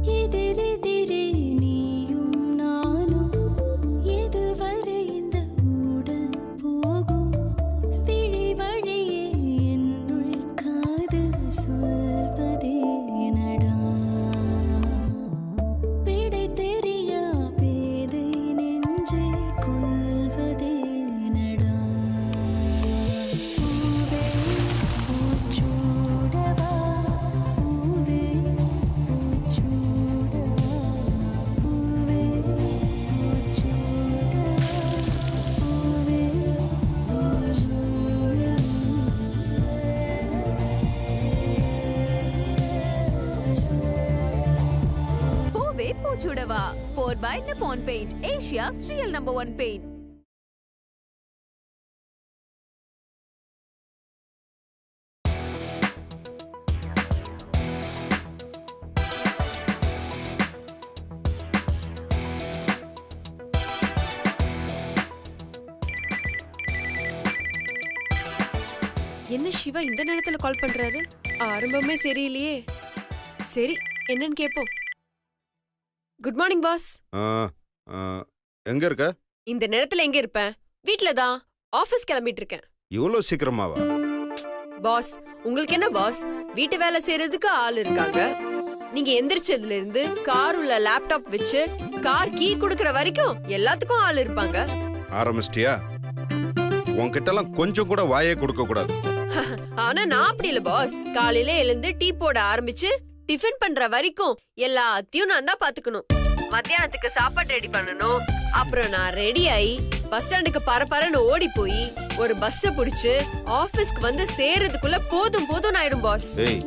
எதிரெதிரே நீயும் நானும் எதுவரை இந்த ஊடல் போகும் விழி வழியே என்னுள் காதல் சொல்வதே நடா விடை தெரியா பேதை நெஞ்சை கொள்வதே நடா பூவே பூச்சூடவா பூவே பூச்சூடவா பூவே பூச்சூடவா பூவே பூவே பூச்சுடவா power by Nippon paint, Asia's real number 1 paint. என்ன சிவா இந்த நேரத்துல கால் பண்றாரு? ஆரம்பமே சரியில்லையே. சரி, என்னன்னு கேப்போம். Good morning boss. எங்க இருக்க? இந்த நேரத்துல எங்க இருப்பேன்? வீட்ல தான். ஆபீஸ் கிளம்பிட்டு இருக்கேன். இவ்வளவு சீக்கிரமாவா? பாஸ், உங்களுக்கு என்ன பாஸ்? வீட்டு வேலை செய்யறதுக்கு ஆள் இருக்காங்க. நீங்க எந்திரிச்சதுல இருந்து கார் உள்ள லேப்டாப் வச்சு கார் கீ குடுக்கற வரைக்கும் எல்லாத்துக்கும் ஆள் இருப்பாங்க. ஆரம்பிச்சிட்டியா? உன்கிட்ட எல்லாம் கொஞ்சம் கூட வாயே கொடுக்க கூடாது. ஆனா நான் அப்படி இல்ல பாஸ். காலையில எழுந்து டீ போட ஆரம்பிச்சு டிஃபன் பண்ற வரைக்கும் எல்லாத்தையும் நான் தான் பாத்துக்கணும். மத்தியானத்துக்கு சாப்பாடு ரெடி பண்ணணும். அப்புறம் நான் ரெடி ஆகி பஸ் ஸ்டாண்டுக்கு பரபரன்னு ஓடி போய் ஒரு பஸ்ஸ புடிச்சு ஆபீஸ்க்கு வந்து சேர்றதுக்குள்ள போதும் போதும் ஆயிடும் பாஸ். ஏய்,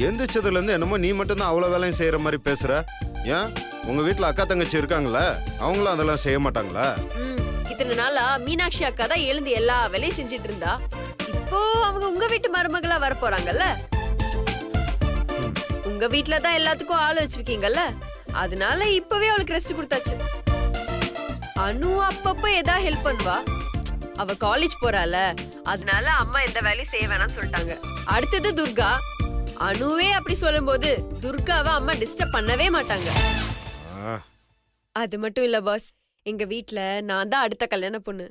எந்திரிச்சதுல இருந்து என்னமோ நீ மட்டும் தான் அவ்வளவு வேலையும் செய்யற மாதிரி பேசுற. ஏன் உங்க வீட்டுல அக்கா தங்கச்சி இருக்காங்களா? அவங்களும் அதெல்லாம் செய்ய மாட்டாங்களா? இத்தனை நாளா மீனாட்சி அக்கா தான் எழுந்து எல்லா வேலையும் செஞ்சிட்டு இருந்தா. இப்போ அவங்க உங்க வீட்டு மருமகளா வர போறாங்கல்ல. உங்க வீட்டுல தான் எல்லாத்துக்கும் ஆள் வச்சிருக்கீங்கல்ல, அதனால இப்பவே அவளுக்கு ரெஸ்ட் கொடுத்தாச்சு. அனு அப்பப்ப ஏதா ஹெல்ப் பண்ணுவா. அவ காலேஜ் போறால, அதனால அம்மா எந்த வேலையும் செய்ய வேணாம்னு சொல்லிட்டாங்க. அடுத்தது துர்கா. அனுவே அப்படி சொல்லும்போது துர்காவை அம்மா டிஸ்டர்ப் பண்ணவே மாட்டாங்க. அது மட்டும் இல்ல பாஸ், எங்க வீட்ல நான் தான் அடுத்த கல்யாண பொண்ணு.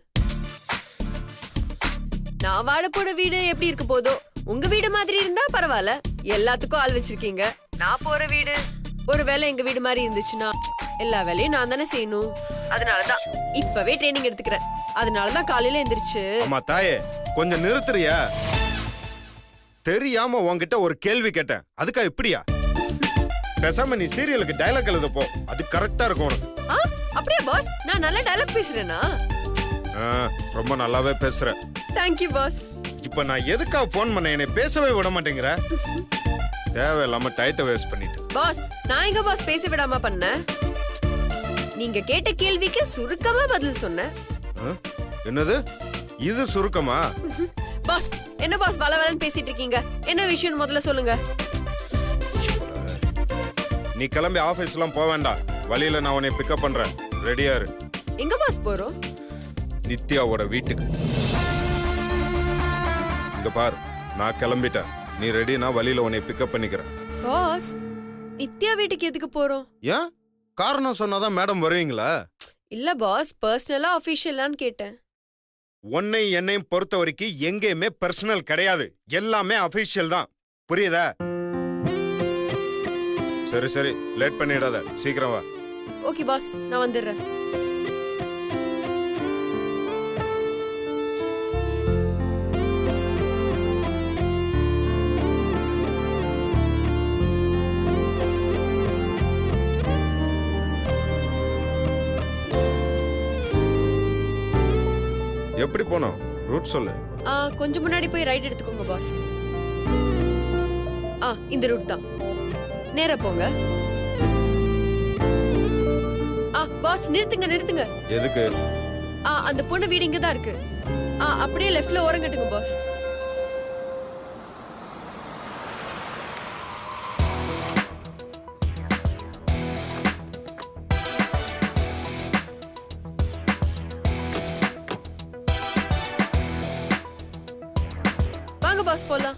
நான் வாழ போற வீடு எப்படி இருக்க போதோ, உங்க வீடு மாதிரி இருந்தா பரவாயில்ல. எல்லாத்துக்கும் ஆள் வச்சிருக்கீங்க. நான் போற வீடு ஒருவேளை எங்க வீடு மாதிரி இருந்துச்சுன்னா எல்லா வேலையும் நான் தானே செய்யணும். அதனாலதான் இப்பவே ட்ரைனிங் எடுத்துக்கிறேன். அதனாலதான் காலையில எந்திரிச்சு. அம்மா தாயே, கொஞ்சம் நிறுத்துறியா? தெரியாம உன்கிட்ட ஒரு கேள்வி கேட்டேன், அதுக்கா இப்படியா? பேசாம நீ சீரியலுக்கு டயலாக் எழுத போ, அது கரெக்டா இருக்கும் உனக்கு. அப்படியே பாஸ், நான் நல்ல டயலாக் பேசுறேனா? ரொம்ப நல்லாவே பேசுற. Thank you boss. இப்ப நான் எதுக்கா போன் பண்ண, என்னை பேசவே விட மாட்டேங்கிற? தேவையில்லாம டயத்தை வேஸ்ட் பண்ணிட்டு. பாஸ், நான் எங்க பாஸ் பேச விடாம பண்ண? நீங்க கேட்ட கேள்விக்கு சுருக்கமா பதில் சொன்னேன். என்னது இது சுருக்கமா? பாஸ், என்ன பாஸ் வளவலன்னு பேசிட்டு இருக்கீங்க? என்ன விஷயம் முதல்ல சொல்லுங்க. நீ கிளம்பி ஆபீஸ்லாம் போக வேண்டாம். வழியில நான் உன்னை பிக்கப் பண்றேன். ரெடியா இரு. எங்க பாஸ் போறோம்? நித்யாவோட வீட்டுக்கு. இங்க பார், நான் கிளம்பிட்டேன். நீ ரெடி, நான் வழியில உன்னை பிக்கப் பண்ணிக்கிறேன். பாஸ், நித்யா வீட்டுக்கு எதுக்கு போறோம்? ஏன்? காரணம் சொன்னாதான் மேடம் வருவீங்களா? இல்ல பாஸ், பர்சனலா ஆபீஷியலான்னு கேட்டேன். உன்னை என்னையும் பொறுத்த வரைக்கும் எங்கேயுமே பர்சனல் கிடையாது. எல்லாமே அபிஷியல் தான். புரியுதா? சரி சரி, லேட் பண்ணிடாத, சீக்கிரம் வா. ஓகே பாஸ், நான் வந்துடுறேன். எப்படி போனோம்? ரூட் சொல்லு. கொஞ்சம் முன்னாடி போய் ரைட் எடுத்துக்கோங்க பாஸ். இந்த ரூட் தான். நேரா போங்க. பாஸ், நிறுத்துங்க நிறுத்துங்க. எதுக்கு? அந்த பொண்ணு வீடு இங்க தான் இருக்கு. அப்படியே லெஃப்ட்ல ஓரங்கட்டுங்க பாஸ். வாங்க பாஸ், போலாம்.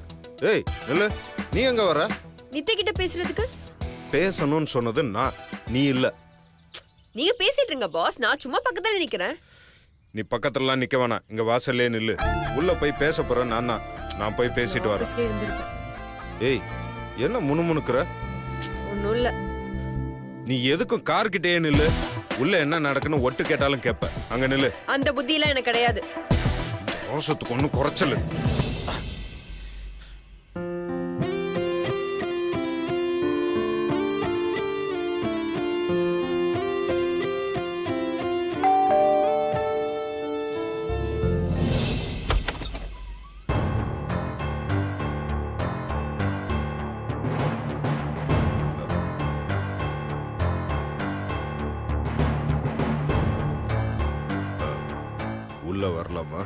ஏய் நில்லு, நீ எங்க வர? நித்யா கிட்ட பேசுறதுக்கு. பேசணும்னு சொன்னது நான், நீ இல்ல. நீங்க பேசிட்டு இருங்க பாஸ், நான் சும்மா பக்கத்துல நிக்கிறேன். நீ பக்கத்துலலாம் நிக்க வேணாம், இங்க வாசல்லே நில்லு. உள்ள போய் பேச போறேன் நான் போய் பேசிட்டு வரேன். ஆபீஸ்லயே இருந்திருப்பேன். ஏய், என்ன முணுமுணுக்குற? ஒண்ணும் இல்ல. நீ எதுக்கும் கார்கிட்டயே நில்லு. உள்ள என்ன நடக்குன்னு ஒட்டு கேட்டாலும் கேப்ப. அங்க நில்லு. அந்த புத்தியெல்லாம் எனக்கு கிடையாது. ரோஷத்துக்கு ஒன்னும் குறைச்சல். உள்ள வரலாமா?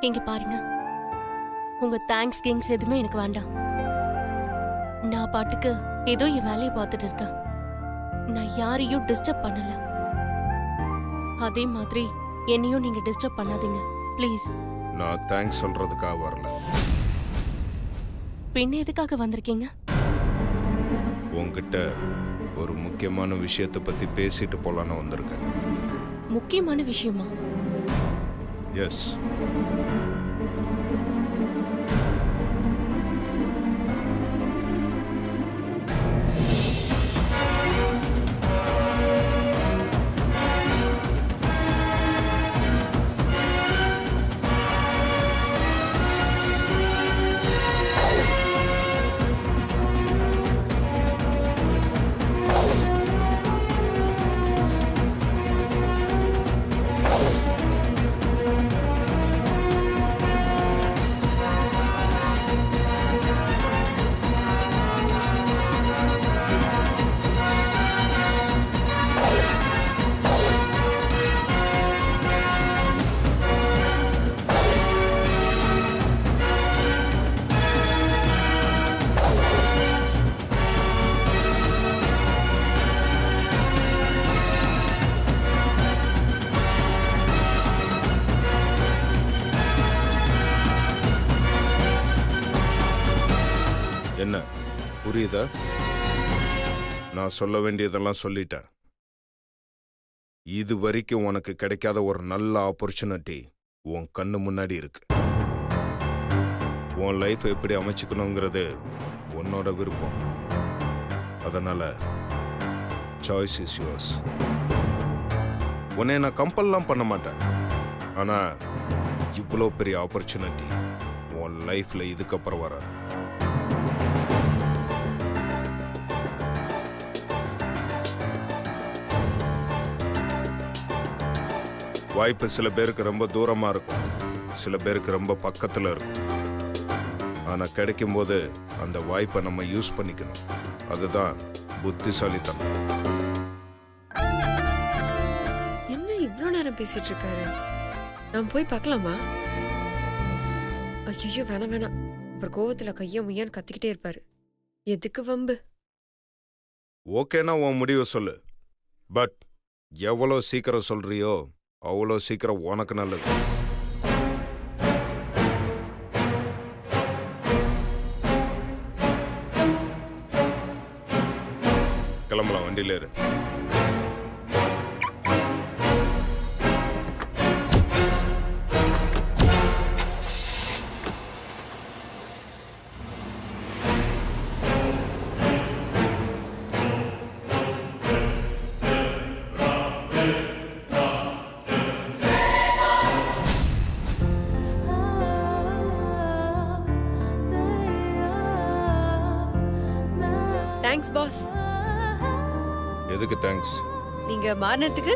இங்க பாருங்க, உங்க தேங்க்ஸ் கிங்ஸ் எதுவுமே எனக்கு வேண்டாம். நான் பாட்டுக்கு ஏதோ என் வேலையை பார்த்துட்டு இருக்கேன். நான் யாரையும் டிஸ்டர்ப் பண்ணல. அதே மாதிரி என்னையும் நீங்க டிஸ்டர்ப் பண்ணாதீங்க ப்ளீஸ். நான் தேங்க்ஸ் சொல்றதுக்காக வரல. பின்ன எதுக்காக வந்திருக்கீங்க? உன்கிட்ட ஒரு முக்கியமான விஷயத்தை பத்தி பேசிட்டு போலான்னு வந்திருக்கேன். முக்கியமான விஷயமா? எஸ். என்ன புரியுதா? நான் சொல்ல வேண்டியதெல்லாம் சொல்லிட்டேன். இது வரைக்கும் உனக்கு கிடைக்காத ஒரு நல்ல ஆப்பர்ச்சுனிட்டி உன் கண்ணு முன்னாடி இருக்கு. உன் லைஃப் எப்படி அமைச்சுக்கணுங்கிறது உன்னோட விருப்பம். அதனால சாய்ஸ் இஸ் யுவர்ஸ். உன்னை நான் கம்பல்லாம் பண்ண மாட்டேன். ஆனா இவ்வளோ பெரிய ஆப்பர்ச்சுனிட்டி உன் லைஃப்ல இதுக்கப்புறம் வராது. வாய்ப்பு சில பேருக்கு ரொம்ப தூரமா இருக்கும், சில பேருக்கு ரொம்ப பக்கத்துல இருக்கும். ஆனா கிடைக்கும் போது அந்த வாய்ப்பை நம்ம யூஸ் பண்ணிக்கணும். அதுதான் புத்திசாலித்தனம். என்ன இவ்ளோ நேரம் பேசிட்டு இருக்காரு? நான் போய் பார்க்கலாமா? ஐயோ வேணாம். அப்புறம் கோவத்துல கையா முய்யான்னு கத்திக்கிட்டே இருப்பாரு. எதுக்கு வம்பு? ஓகேனா உன் முடிவை சொல்லு. பட் எவ்வளோ சீக்கிரம் சொல்றியோ அவ்வளோ சீக்கிரம் உனக்கு நல்லது. கிளம்பலாம், வண்டியில இரு. Thanks pass. எதுக்கு தேங்க்ஸ்? நீங்க மாறினதுக்கு.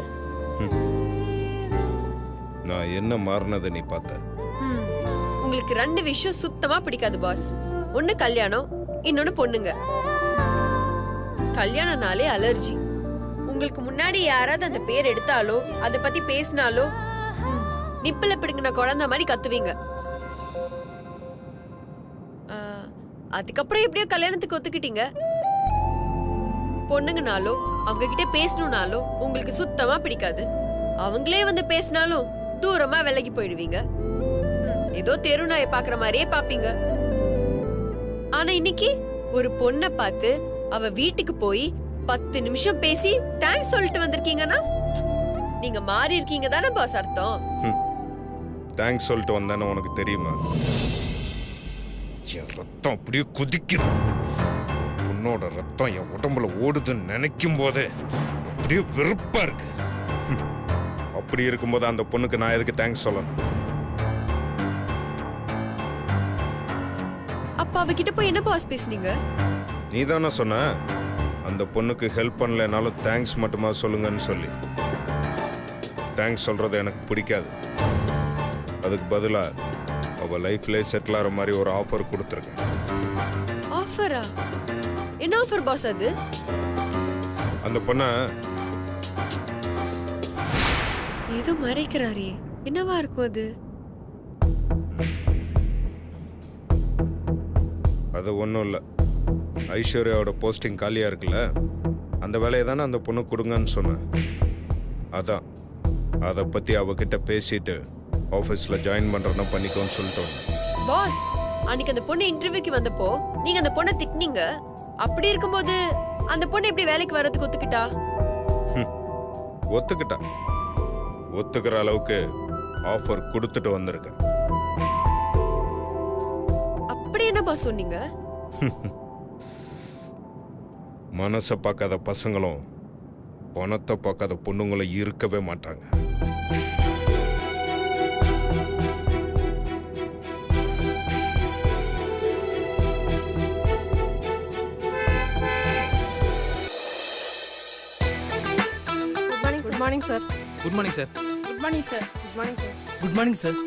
நான் என்ன மாறினதை நீ பார்த்த? உங்களுக்கு ரெண்டு விஷயம் சுத்தமா பிடிக்காது பாஸ். ஒண்ணு கல்யாணம், இன்னொன்னு பொண்ணுங்க. கல்யாணம்னாலே அலர்ஜி. உங்களுக்கு முன்னாடி யாராவது அந்த பேர் எடுத்தாலோ அதை பத்தி பேசினாலோ நிப்பில பிடுங்கின குழந்தை மாதிரி கத்துவீங்க. அதுக்கப்புறம் எப்படியோ கல்யாணத்துக்கு ஒத்துக்கிட்டீங்க. பொண்ணுங்கனாலோ அவங்க கிட்ட பேசணும்னாலோ உங்களுக்கு சுத்தமா பிடிக்காது. அவங்களே வந்து பேசினாலும் தூரமா விலகி போயிடுவீங்க. ஏதோ தெரு நாயை பாக்குற மாதிரியே பாப்பீங்க. ஆனா இன்னைக்கு ஒரு பொண்ணை பார்த்து அவ வீட்டுக்கு போய் 10 நிமிஷம் பேசி தேங்க்ஸ் சொல்லிட்டு வந்திருக்கீங்கன்னா நீங்க மாறி இருக்கீங்க தானே பாஸ் அர்த்தம். தேங்க்ஸ் சொல்லிட்டு வந்தேன்னு உனக்கு தெரியுமா? என் ரத்தம் அப்படியே குதிக்குது. ஒரு பொண்ணோட ரத்தம் என் உடம்புல ஓடுதுன்னு நினைக்கும் போதே அப்படியே வெறுப்பா இருக்கு. அப்படி இருக்கும்போது அந்த பொண்ணுக்கு நான் எதுக்கு தேங்க்ஸ் சொல்லணும்? அப்ப அவகிட்ட போய் என்ன பாஸ் பேசுனீங்க? நீ தானே சொன்ன அந்த பொண்ணுக்கு ஹெல்ப் பண்ணலைனாலும் தேங்க்ஸ் மட்டுமா சொல்லுங்கன்னு சொல்லி. தேங்க்ஸ் சொல்றது எனக்கு பிடிக்காது. அதுக்கு பதிலா அவ லைஃப்ல செட்டில் ஆகிற மாதிரி ஒரு ஆஃபர் கொடுத்துருக்கேன். ஆஃபரா? என்ன ஆஃபர் பாஸ் அது? அந்த பொண்ணை ஏதோ மறைக்கிறாரே, என்னவா இருக்கும் அது? அது ஒன்றும் இல்லை. ஐஸ்வர்யாவோட போஸ்டிங் காலியாக இருக்குல்ல, அந்த வேலையை தானே அந்த பொண்ணு கொடுங்கன்னு சொன்னேன். அதான் அதை பற்றி அவகிட்ட பேசிட்டு ஆஃபீஸில் ஜாயின் பண்ணுறேன்னா பண்ணிக்கோன்னு சொல்லிட்டு வந்தேன். பாஸ், அன்னைக்கு அந்த பொண்ணு இன்டர்வியூக்கு வந்தப்போ நீங்க அந்த பொண்ணை திட்டினீங்க. அப்படி இருக்கும்போது அந்த பொண்ணு எப்படி வேலைக்கு வர்றதுக்கு ஒத்துக்கிட்டா? ஒத்துக்கிட்டா. ஒத்துக்கிற அளவுக்கு ஆஃபர் கொடுத்துட்டு வந்திருக்கேன். அப்படி என்ன பாஸ் சொன்னீங்க? மனசை பார்க்காத பசங்களும் பணத்தை பார்க்காத பொண்ணுங்களும் இருக்கவே மாட்டாங்க. Good morning sir. Good morning sir. Good morning sir. Good morning sir. Good morning sir.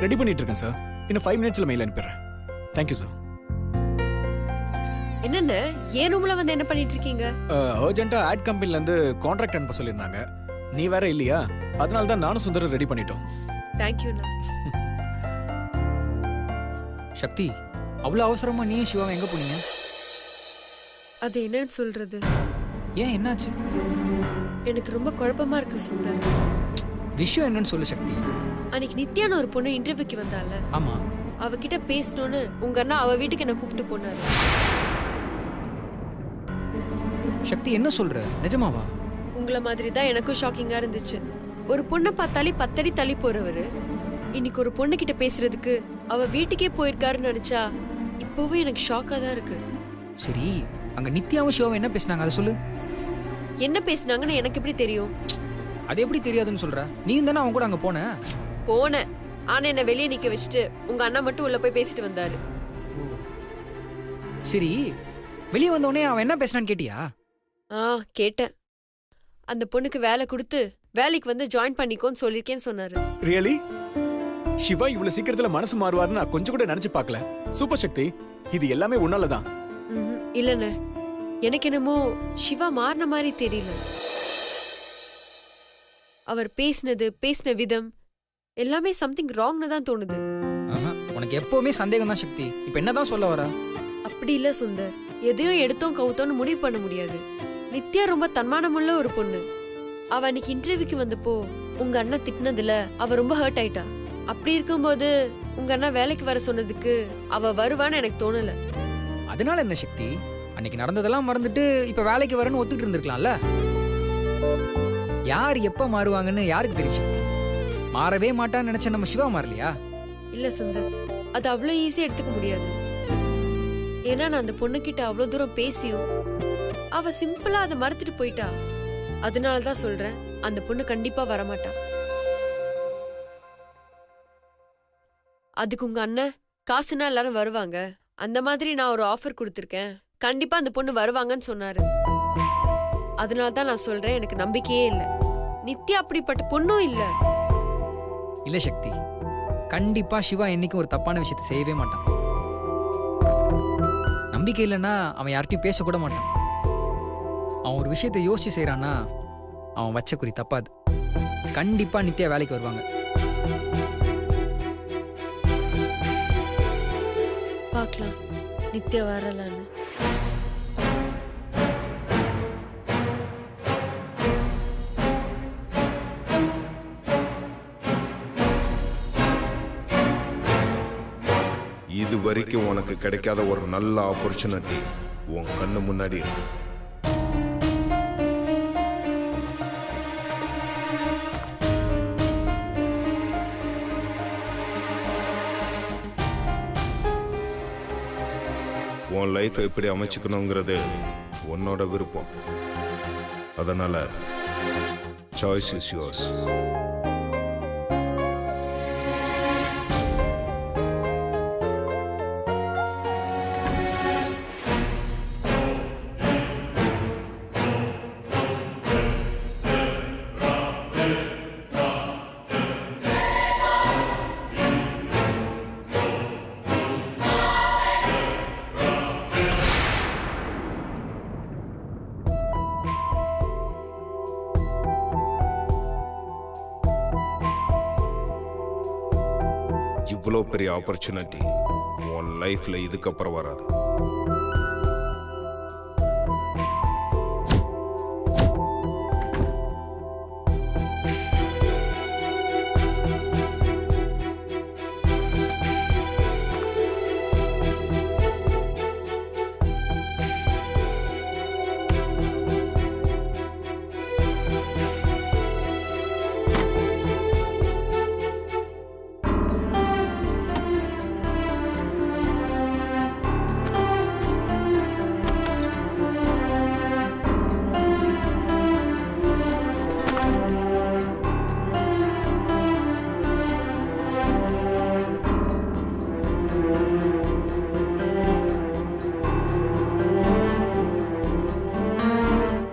Ready பண்ணிட்டு இருக்கேன் சார். இன்னும் 5 மினிட்ஸ்ல மெயில் அனுப்பிடுறேன். Thank you sir. என்னென்ன ஏன் ரூம்ல வந்து என்ன பண்ணிட்டு இருக்கீங்க? அர்ஜென்ட்டா ஆட் கம்பெனில இருந்து கான்ட்ராக்ட் அனுப்ப சொல்லியிருந்தாங்க. நீ வேற இல்லையா, அதனால தான் நானும் சுந்தரம் ரெடி பண்ணிட்டோம். தேங்க்யூண்ணா. சக்தி, அவ்வளோ அவசரமா நீயும் சிவாவும் எங்க போனீங்க? அது என்னன்னு சொல்றது? ஏன், என்னாச்சு? எனக்கு ரொம்ப குழப்பமா இருக்கு சுந்தர். விஷயம் என்னன்னு சொல்லு சக்தி. அன்னைக்கு நித்யான்னு ஒரு பொண்ணு இன்டர்வியூக்கு வந்தால, ஆமா, அவகிட்ட பேசணும்னு உங்க அண்ணா அவ வீட்டுக்கு என்ன கூப்பிட்டு போனாரு. சக்தி என்ன சொல்ற, நிஜமாவா? உங்கள மாதிரி தான் எனக்கும் ஷாக்கிங்கா இருந்துச்சு. ஒரு பொண்ணை பார்த்தாலே 10 அடி தள்ளி போறவரு இன்னைக்கு ஒரு பொண்ணு கிட்ட பேசுறதுக்கு அவ வீட்டுக்கே போயிருக்காருன்னு நினைச்சா இப்பவும் எனக்கு ஷாக்கா தான் இருக்கு. சரி, அங்க நித்யாவும் சிவாவும் என்ன பேசினாங்க, அதை சொல்லு. என்ன பேசினாங்கன்னு எனக்கு எப்படி தெரியும்? அது எப்படி தெரியாதுன்னு சொல்ற? நீயும் தானே அவன் கூட அங்க போன. போனேன், ஆனா என்ன வெளியே நிக்க வச்சுட்டு உங்க அண்ணா மட்டும் உள்ள போய் பேசிட்டு வந்தாரு. சரி, வெளியே வந்தோடனே அவன் என்ன பேசினான்னு கேட்டியா? கேட்டேன். அந்த பொண்ணுக்கு வேலை கொடுத்து வேலைக்கு வந்து ஜாயின் பண்ணிக்கோன்னு சொல்லிருக்கேன்னு சொன்னாரு. ரியலி? சிவா இவ்வளவு சீக்கிரத்துல மனசு மாறுவாருன்னு நான் கொஞ்சம் கூட நினைச்சு பார்க்கல. சூப்பர் சக்தி, இது எல்லாமே உன்னாலதான். இல்லண்ணே, எனக்கு என்னமோ சிவா மாறின மாதிரி தெரியல. அவர் பேசின விதம் எல்லாமே சம்திங் ராங்னு தான் தோணுது. உனக்கு எப்பவுமே சந்தேகம் தான் சக்தி. இப்ப என்னதான் சொல்ல வர? அப்படி இல்ல சுந்தர், எதையும் எடுத்தோம் கவுத்தோன்னு முடிவு பண்ண முடியாது. நித்யா ரொம்ப தன்மானமுள்ள ஒரு பொண்ணு. அவ அன்னைக்கு இன்டர்வியூக்கு வந்தப்போ உங்க அண்ணா திட்டினதுல அவ ரொம்ப ஹர்ட் ஆயிட்டா. அப்படி இருக்கும்போது உங்க அண்ணா வேலைக்கு வர சொன்னதுக்கு அவ வருவான்னு எனக்கு தோணல. அதனால என்ன சக்தி, அன்னைக்கு நடந்ததெல்லாம் மறந்துட்டு இப்ப வேலைக்கு வரேன்னு ஒத்துக்கிட்டு இருந்திருக்கலாம்ல. யார் எப்ப மாறுவாங்கன்னு யாருக்கு தெரியும் சக்தி? மாறவே மாட்டான்னு நினைச்ச நம்ம சிவா மாறலையா? இல்ல சுந்தர், அது அவ்வளவு ஈஸியா எடுத்துக்க முடியாது. ஏன்னா நான் அந்த பொண்ணுகிட்ட அவ்வளவு தூரம் பேசியும் அவ சிம்பிளா அதை மறுத்துட்டு போயிட்டா. அதனாலதான் சொல்றேன், அந்த பொண்ணு கண்டிப்பா வரமாட்டா. அதுக்கு உங்க அண்ணன் காசுனா எல்லாரும் வருவாங்க, அந்த மாதிரி நான் ஒரு ஆஃபர் கொடுத்துருக்கேன், கண்டிப்பா அந்த பொண்ணு வருவாங்கன்னு சொன்னாரு. அதனாலதான் நான் சொல்றேன், எனக்கு நம்பிக்கையே இல்லை. நித்யா அப்படிப்பட்ட பொண்ணும் இல்ல. இல்லை சக்தி, கண்டிப்பா சிவா என்னைக்கும் ஒரு தப்பான விஷயத்தை செய்யவே மாட்டான். நம்பிக்கை இல்லைன்னா அவன் யார்கிட்டயும் பேசக்கூட மாட்டான். அவன் ஒரு விஷயத்தை யோசிச்சு செய்கிறான்னா அவன் வச்ச குறி தப்பாது. கண்டிப்பா நித்யா வேலைக்கு வருவாங்க. பார்க்கலாம் நித்யா வரலான்னு. இது வரைக்கும் உனக்கு கிடைக்காத ஒரு நல்ல ஆப்பர்ச்சுனிட்டி உன் கண்ணு முன்னாடி இருக்கு. உன் லைஃப்பை எப்படி அமைச்சுக்கணுங்கிறது உன்னோட விருப்பம். அதனால சாய்ஸ் இஸ் யோர்ஸ். இவ்வளோ பெரிய ஆப்பர்ச்சுனிட்டி உன் லைஃப்ல இதுக்கப்புறம் வராது.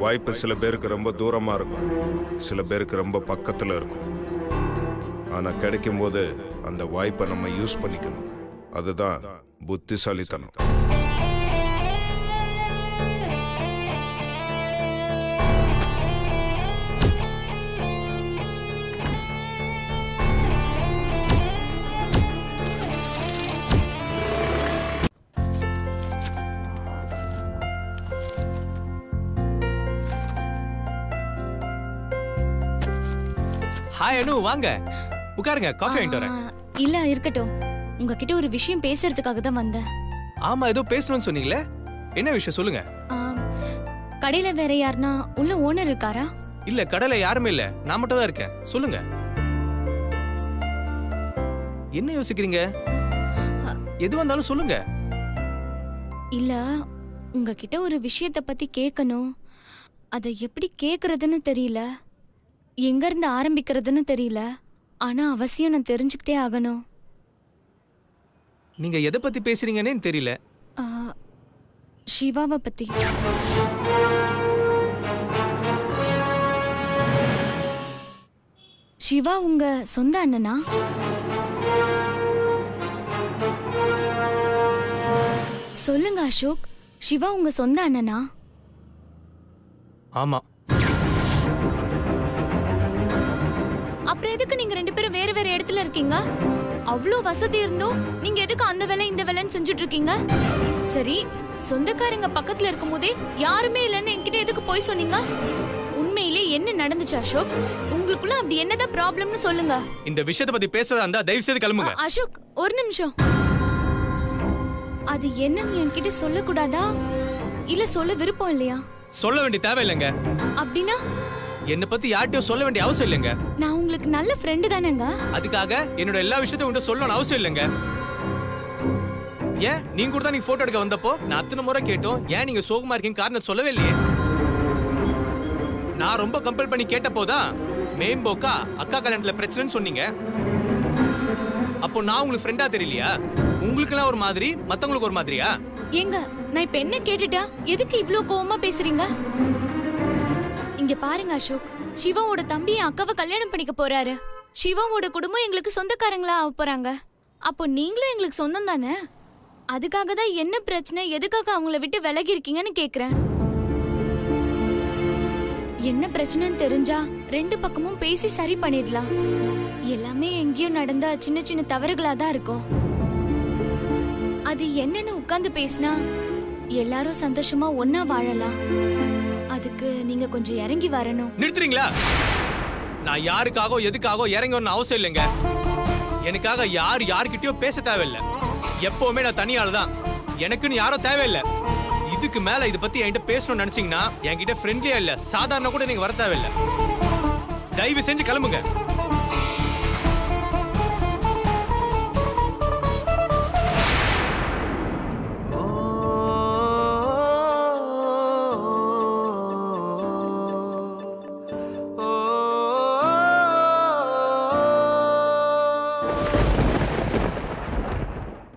வாய்ப்பு சில பேருக்கு ரொம்ப தூரமா இருக்கும், சில பேருக்கு ரொம்ப பக்கத்துல இருக்கும். ஆனா கிடைக்கும் போது அந்த வாய்ப்பை நம்ம யூஸ் பண்ணிக்கணும். அதுதான் புத்திசாலித்தனம். ஹாய் அனு, வாங்க உட்காருங்க, காஃபி வாங்கிட்டு வரேன். இல்ல இருக்கட்டும், உங்ககிட்ட ஒரு விஷயம் பேசுறதுக்காக தான் வந்தேன். ஆமா, ஏதோ பேசணும்னு சொன்னீங்களே, என்ன விஷயம் சொல்லுங்க. கடையில வேற யாருன்னா உள்ள ஓனர் இருக்காரா? இல்ல, கடையில யாருமே இல்ல, நான் மட்டும் தான் இருக்கேன். சொல்லுங்க, என்ன யோசிக்கிறீங்க? எது வந்தாலும் சொல்லுங்க. இல்ல, உங்ககிட்ட ஒரு விஷயத்த பத்தி கேட்கணும். அதை எப்படி கேக்குறதுன்னு தெரியல, எங்க இருந்து ஆரம்பிக்கிறதுன்னு தெரியல. ஆனா அவசியம் நான் தெரிஞ்சுக்கிட்டே ஆகணும். நீங்க எதை பத்தி பேசுறீங்கன்னே தெரியல. சிவாவை பத்தி. சிவா உங்க சொந்த அண்ணனா? சொல்லுங்க அசோக், சிவா உங்க சொந்த அண்ணனா? ஆமா. அப்புறம் எதுக்கு நீங்க ரெண்டு பேரும் வேற வேற இடத்துல இருக்கீங்க? அவ்வளோ வசதி இருந்தும் நீங்க எதுக்கு அந்த வேலை இந்த வேலைன்னு செஞ்சுட்டு இருக்கீங்க? சரி, சொந்தக்காரங்க பக்கத்துல இருக்கும் போதே யாருமே இல்லைன்னு என்கிட்ட எதுக்கு போய் சொன்னீங்க? உண்மையிலே என்ன நடந்துச்சு அசோக்? உங்களுக்குள்ள அப்படி என்னதான் ப்ராப்ளம்னு சொல்லுங்க. இந்த விஷயத்தை பத்தி பேசறதா இருந்தா தயவு செய்து கிளம்புங்க. அசோக், ஒரு நிமிஷம். அது என்னன்னு என்கிட்ட சொல்லக்கூடாதா? இல்ல சொல்ல விருப்பம் இல்லையா? சொல்ல வேண்டிய தேவை இல்லைங்க. அப்படின்னா என்ன பத்தி யார்கிட்டயும் சொல்ல வேண்டிய அவசியம் இல்லைங்க. நான் உங்களுக்கு நல்ல ஃப்ரெண்டு தானேங்க. அதுக்காக என்னோட எல்லா விஷயத்தையும் உங்கள்கிட்ட சொல்லணும்னு அவசியம் இல்லைங்க. ஏன் நீங்க கூட தான் நீங்க போட்டோ எடுக்க வந்தப்போ நான் அத்தனை முறை கேட்டோம், ஏன் நீங்க சோகமா இருக்கீங்க காரணம் சொல்லவே இல்லையே. நான் ரொம்ப கம்பல் பண்ணி கேட்டப்போதான் மேம்போக்கா அக்கா கல்யாணத்துல பிரச்சனைன்னு சொன்னீங்க. அப்போ நான் உங்களுக்கு ஃப்ரெண்டா தெரியலையா? உங்களுக்குலாம் ஒரு மாதிரி, மத்தவங்களுக்கு ஒரு மாதிரியா? ஏங்க, நான் இப்ப என்ன கேட்டுட்டா எதுக்கு இவ்ளோ கோவமா பேசுறீங்க? இங்க பாருங்க அசோக், சிவாவோட தம்பி என் அக்காவை கல்யாணம் பண்ணிக்க போறாரு. சிவாவோட குடும்பம் எங்களுக்கு சொந்தக்காரங்களா ஆக போறாங்க. அப்போ நீங்களும் எங்களுக்கு சொந்தம் தானே? அதுக்காக தான் என்ன பிரச்சனை, எதுக்காக அவங்கள விட்டு விலகி இருக்கீங்கன்னு கேக்குறேன். என்ன பிரச்சனைன்னு தெரிஞ்சா ரெண்டு பக்கமும் பேசி சரி பண்ணிடலாம். எல்லாமே எங்கேயோ நடந்தா சின்ன சின்ன தவறுகளா தான் இருக்கும். அது என்னன்னு உட்கார்ந்து பேசினா எல்லாரும் சந்தோஷமா ஒன்னா வாழலாம். அதுக்கு நீங்க கொஞ்சம் இறங்கி வரணும். நிறுத்துறீங்களா? நான் யாருக்காகவோ எதுக்காகவோ இறங்கி வரணும் அவசியம் இல்லைங்க. எனக்காக யாருக்கிட்டயோ பேச தேவையில்லை. எப்பவுமே நான் தனியாள் தான். எனக்குன்னு யாரும் தேவையில்லை. இதுக்கு மேல இதை பத்தி என்கிட்ட பேசணும்னு நினைச்சீங்கன்னா என்கிட்ட ஃப்ரெண்ட்லியா இல்ல, சாதாரண கூட நீங்க வர தேவையில்லை. தயவு செஞ்சு கிளம்புங்க.